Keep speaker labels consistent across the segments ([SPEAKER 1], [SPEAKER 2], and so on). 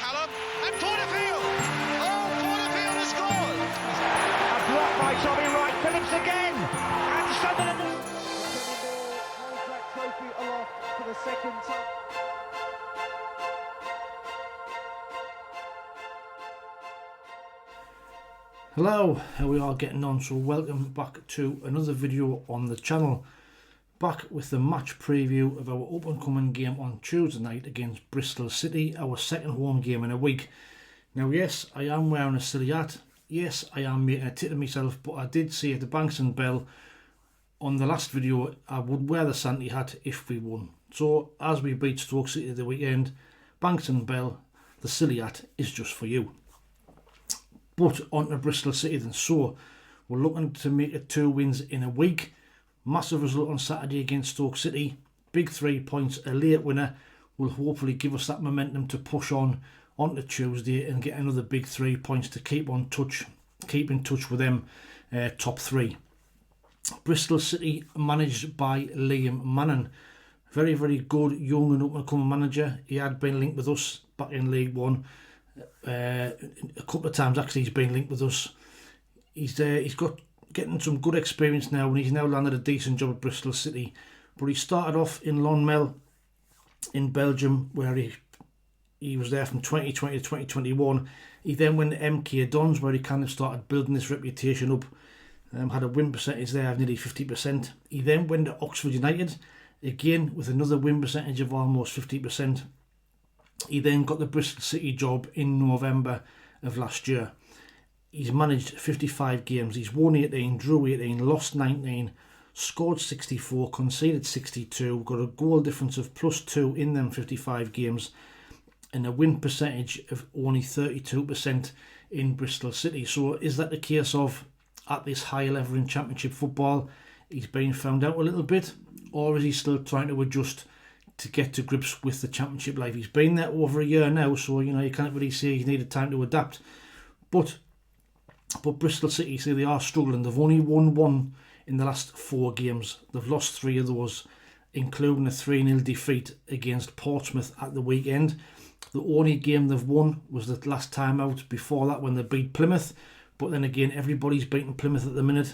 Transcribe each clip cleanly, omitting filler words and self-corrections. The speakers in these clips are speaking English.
[SPEAKER 1] Callum, and Porterfield! Oh, Porterfield has scored!
[SPEAKER 2] A block by Tommy Wright Phillips again, and Sunderland contract trophy aloft for the second time.
[SPEAKER 3] Hello, how we are getting on? So welcome back to another video on the channel. Back with the match preview of our up and coming game on Tuesday night against Bristol City, our second home game in a week. Now yes, I am wearing a silly hat. Yes, I am making a tit of myself, but I did say at the Banks and Bell on the last video I would wear the Santy hat if we won. So as we beat Stoke City the weekend, Banks and Bell, the silly hat is just for you. But on to Bristol City then. So we're looking to make it 2 wins in a week. Massive result on Saturday against Stoke City. Big 3 points, a late winner will hopefully give us that momentum to push on to Tuesday and get another big 3 points to keep in touch with them top 3. Bristol City managed by Liam Manning. Very, very good young and up and coming manager. He had been linked with us back in League One. A couple of times actually he's been linked with us. He's got getting some good experience now, and he's now landed a decent job at Bristol City. But he started off in Lonmel in Belgium, where he was there from 2020 to 2021. He then went to MK Dons, where he kind of started building this reputation up. Had a win percentage there of nearly 50%. He then went to Oxford United, again with another win percentage of almost 50%. He then got the Bristol City job in November of last year. He's managed 55 games. He's won 18, drew 18, lost 19, scored 64, conceded 62, got a goal difference of +2 in them 55 games, and a win percentage of only 32% in Bristol City. So is that the case of, at this high level in Championship football, he's been found out a little bit, or is he still trying to adjust to get to grips with the Championship life? He's been there over a year now, so you can't really say he needed time to adapt. But Bristol City, say they are struggling. They've only won 1 in the last 4 games. They've lost 3 of those, including a 3-0 defeat against Portsmouth at the weekend. The only game they've won was the last time out before that, when they beat Plymouth. But then again, everybody's beating Plymouth at the minute.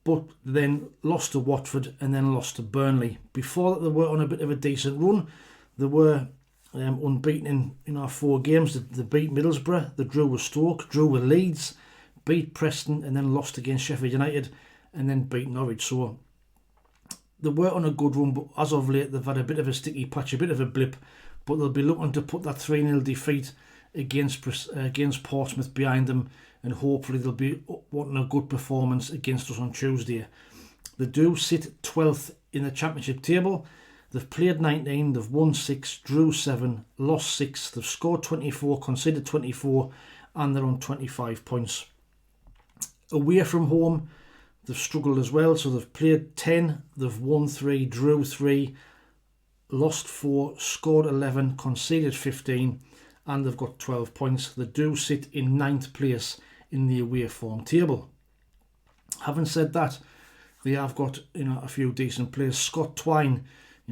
[SPEAKER 3] But then lost to Watford and then lost to Burnley. Before that, they were on a bit of a decent run. They were unbeaten in 4 games. They beat Middlesbrough, they drew with Stoke, drew with Leeds, beat Preston, and then lost against Sheffield United, and then beat Norwich. So they were on a good run, but as of late they've had a bit of a sticky patch, a bit of a blip. But they'll be looking to put that 3-0 defeat against Portsmouth behind them, and hopefully they'll be wanting a good performance against us on Tuesday. They do sit 12th in the Championship table. They've played 19, they've won 6, drew 7, lost 6, they've scored 24, conceded 24, and they're on 25 points. Away from home, they've struggled as well. So they've played 10, they've won 3, drew 3, lost 4, scored 11, conceded 15, and they've got 12 points. They do sit in 9th place in the away form table. Having said that, they have got a few decent players. Scott Twine,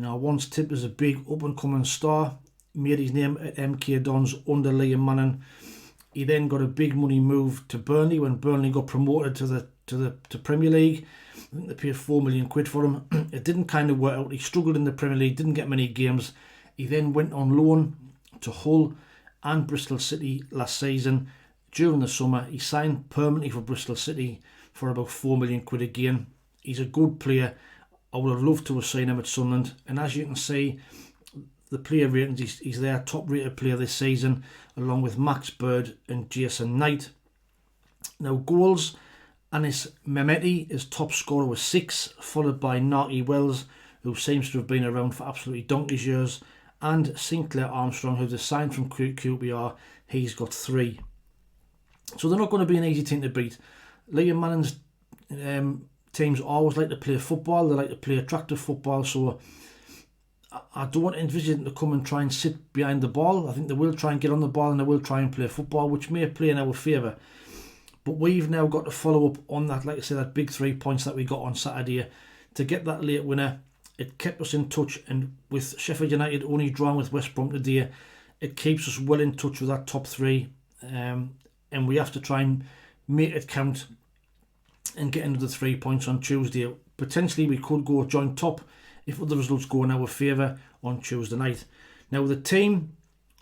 [SPEAKER 3] once tipped as a big up and coming star, made his name at MK Dons under Liam Manning. He then got a big money move to Burnley when Burnley got promoted to Premier League. I think they paid £4 million for him. It didn't kind of work out. He struggled in the Premier League, didn't get many games. He then went on loan to Hull and Bristol City last season. During the summer, he signed permanently for Bristol City for about £4 million again. He's a good player. I would have loved to have seen him at Sunderland, and as you can see, the player ratings, he's their top rated player this season, along with Max Bird and Jason Knight. Now goals, Anth the Mackem is top scorer with 6, followed by Narky Wells, who seems to have been around for absolutely donkey's years, and Sinclair Armstrong, who's signed from QPR. He's got 3. So they're not going to be an easy team to beat. Liam Manning's teams always like to play football. They like to play attractive football. So I don't envisage them to come and try and sit behind the ball. I think they will try and get on the ball, and they will try and play football, which may play in our favour. But we've now got to follow up on that, like I said, that big 3 points that we got on Saturday to get that late winner. It kept us in touch, and with Sheffield United only drawing with West Brom today, it keeps us well in touch with that top three, and we have to try and make it count and get into the 3 points on Tuesday. Potentially we could go joint top if other results go in our favour on Tuesday night. Now the team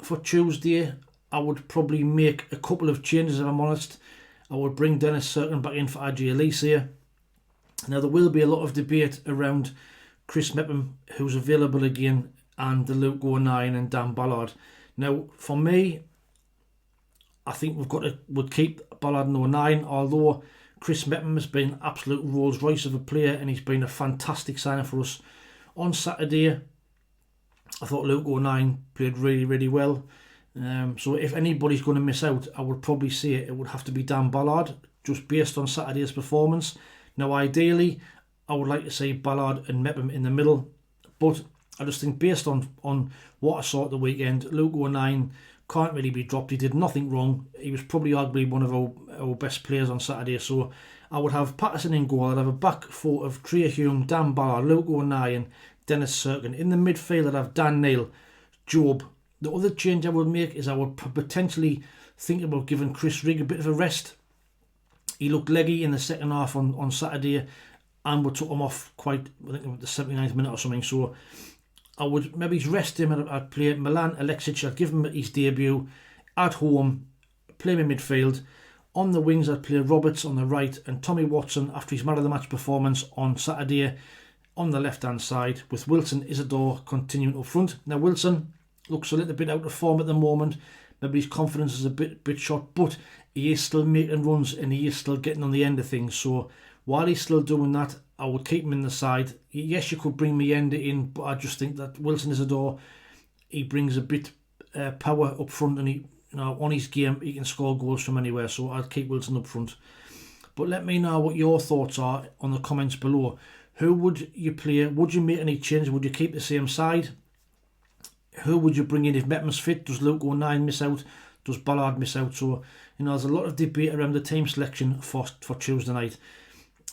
[SPEAKER 3] for Tuesday, I would probably make a couple of changes if I'm honest. I would bring Dennis Cirkin back in for Ajay Alicia. Now there will be a lot of debate around Chris Mepham, who's available again, and the Luke O'Nien and Dan Ballard. Now for me, I think we'd keep Ballard and O'Nien, although Chris Mepham has been an absolute Rolls Royce of a player and he's been a fantastic signing for us. On Saturday, I thought Luke O'Nien played really, really well. So if anybody's going to miss out, I would probably say it would have to be Dan Ballard, just based on Saturday's performance. Now ideally, I would like to see Ballard and Mepham in the middle, but I just think based on what I saw at the weekend, Luke O'Nien can't really be dropped. He did nothing wrong. He was probably arguably one of our best players on Saturday. So I would have Patterson in goal. I'd have a back four of Trey Hume, Dan Ballard, Luke O'Nien, Dennis Cirkin. In the midfield, I'd have Dan Neil, Job. The other change I would make is I would potentially think about giving Chris Rigg a bit of a rest. He looked leggy in the second half on Saturday, and we took him off quite, I think, the 79th minute or something. So I would maybe rest him. I'd play Milan Alexic. I'd give him his debut at home, play him in midfield. On the wings, I'd play Roberts on the right and Tommy Watson after his man of the match performance on Saturday on the left hand side, with Wilson Isidore continuing up front. Now Wilson looks a little bit out of form at the moment. Maybe his confidence is a bit shot, but he is still making runs and he is still getting on the end of things. So while he's still doing that, I would keep him in the side. Yes, you could bring Mienda in, but I just think that Wilson Isidore, he brings a bit power up front, and he, on his game, he can score goals from anywhere. So I'd keep Wilson up front. But let me know what your thoughts are on the comments below. Who would you play? Would you make any changes? Would you keep the same side? Who would you bring in if Mepham's fit? Does Luke O'Nien miss out? Does Ballard miss out? So, there's a lot of debate around the team selection for Tuesday night.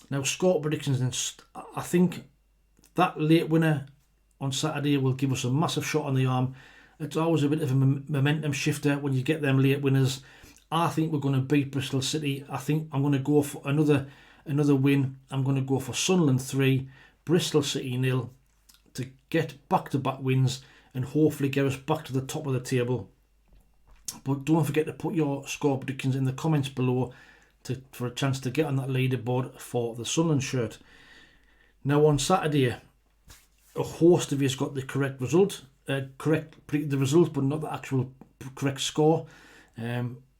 [SPEAKER 3] Now, score predictions, I think that late winner on Saturday will give us a massive shot on the arm. It's always a bit of a momentum shifter when you get them late winners. I think we're going to beat Bristol City. I think I'm going to go for another win. I'm going to go for Sunderland 3, Bristol City 0 to get back-to-back wins and hopefully get us back to the top of the table. But don't forget to put your score predictions in the comments below for a chance to get on that leaderboard for the Sunderland shirt. Now on Saturday, a host of you has got the correct result, predicted the result, but not the actual correct score.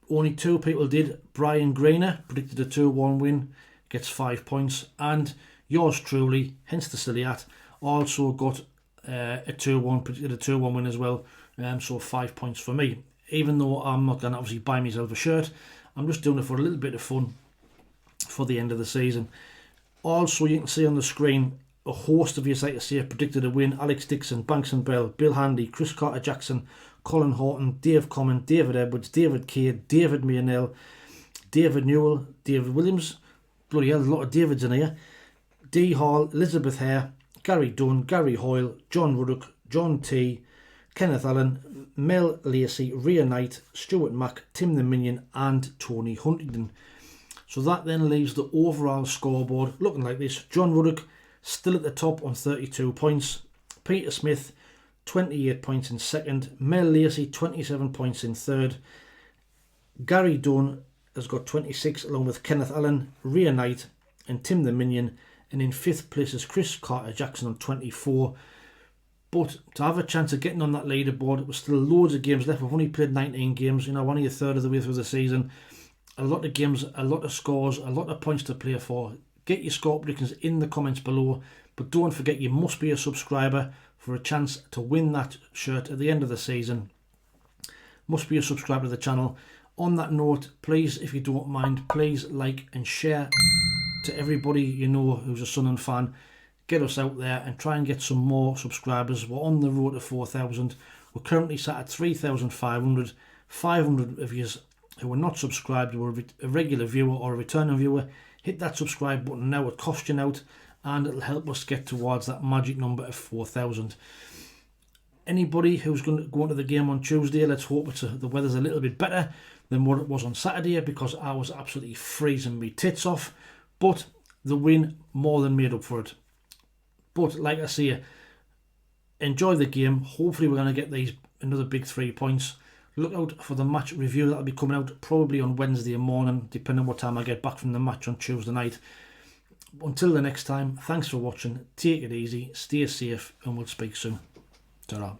[SPEAKER 3] Only two people did. Brian Grainer predicted a 2-1 win, gets 5 points, and yours truly, hence the silly hat, also got a 2-1, predicted a 2-1 win as well. So 5 points for me. Even though I'm not going to obviously buy myself a shirt, I'm just doing it for a little bit of fun for the end of the season. Also, you can see on the screen a host of you, like I say, predicted a win. Alex Dixon, Banks and Bell, Bill Handy, Chris Carter-Jackson, Colin Horton, Dave Common, David Edwards, David Cade, David Maynell, David Newell, David Williams. Bloody hell, there's a lot of Davids in here. D Hall, Elizabeth Hare, Gary Dunn, Gary Hoyle, John Ruddock, John T, Kenneth Allen, Mel Lacey, Rhea Knight, Stuart Mack, Tim the Minion and Tony Huntington. So that then leaves the overall scoreboard looking like this. John Ruddock still at the top on 32 points. Peter Smith 28 points in second. Mel Lacey 27 points in third. Gary Dunn has got 26 along with Kenneth Allen, Rhea Knight and Tim the Minion. And in fifth place is Chris Carter-Jackson on 24. But to have a chance of getting on that leaderboard, there's still loads of games left. We've only played 19 games, only a third of the way through the season. A lot of games, a lot of scores, a lot of points to play for. Get your score predictions in the comments below. But don't forget, you must be a subscriber for a chance to win that shirt at the end of the season. Must be a subscriber to the channel. On that note, please, if you don't mind, please like and share to everybody you know who's a Sunderland fan. Get us out there and try and get some more subscribers. We're on the road to 4,000. We're currently sat at 3,500. 500 of you who are not subscribed, who are a regular viewer or a returning viewer, hit that subscribe button now. It costs you out and it'll help us get towards that magic number of 4,000. Anybody who's going to go into the game on Tuesday, let's hope the weather's a little bit better than what it was on Saturday, because I was absolutely freezing me tits off. But the win more than made up for it. But like I say, enjoy the game. Hopefully we're going to get another big 3 points. Look out for the match review. That'll be coming out probably on Wednesday morning, depending on what time I get back from the match on Tuesday night. Until the next time, thanks for watching. Take it easy, stay safe, and we'll speak soon. Ta-ra.